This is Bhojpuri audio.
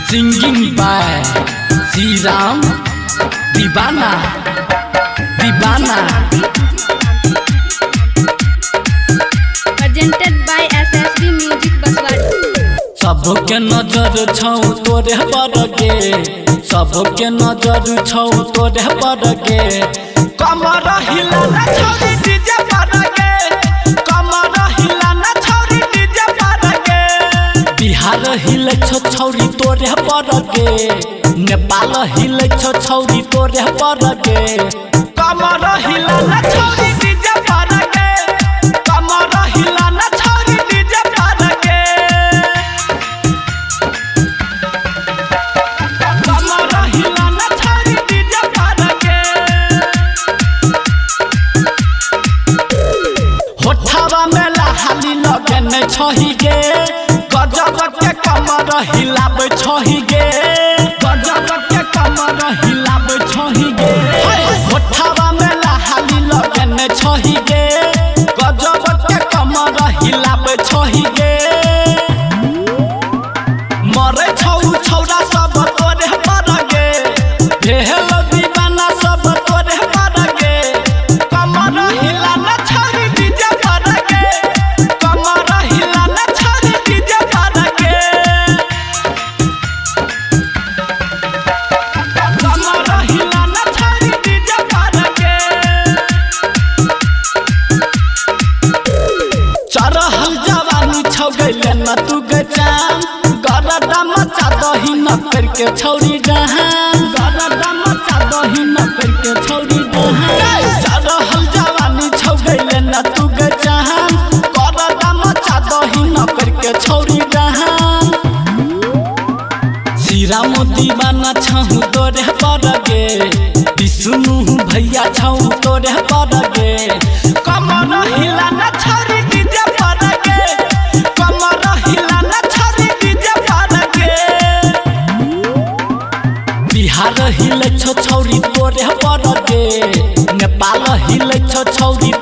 Singing by Sriram Divana presented by SSB Music Baswadi। सबके नजर छौ तोरे पर गे, सबके नजर छौ तोरे पर गे। कमर हिला ना छौरी डीजे पर गे, कमर हिला ना छौरी डीजे पर गे। बिहार हिले छौ छौरी तोरे पर गे, नेपाल हिले छौ छौरी तोरे पर गे। कमर हिला ना छौरी डीजे पर गे, कमर हिला ना छौरी डीजे पर गे। कमर हिला ना छौरी डीजे पर गे। होठवा में लहाली लगे न छही गे, गजब के कमर हिलाब छही गे, गजब के कमर हिलाब छही गे। होठवा में लहाली लगे न छही गे, गजब के कमर हिलाब छही गे। मरे छौ छौरा सब तोरे पर गे, भेल दीवाना सब तोरे पर गे। कमर हिला ना छौरी डीजे पर गे, कमर हिला ना छौरी डीजे पर गे। कमर हिला ना छौरी डीजे पर गे। चरहल जवानी छौ गइले न तू गजान, गरदा मचा दही न करके छौरी जहान, गरदा मचा दही न करके छौरी जहान। चरहल जवानी छौ गइले न तू गजान, गरदा मचा दही न करके छौरी जहान। श्रीराम दीवाना छहु तोरे पर गे, विष्णु भैया छौ तोरे पर गे। कमर हिला ना छौरी डीजे पर गे, कमर हिला ना छौरी डीजे पर गे। बिहार हिले छौ छौरी तोरे पर गे, नेपाल हिले छौ छौरी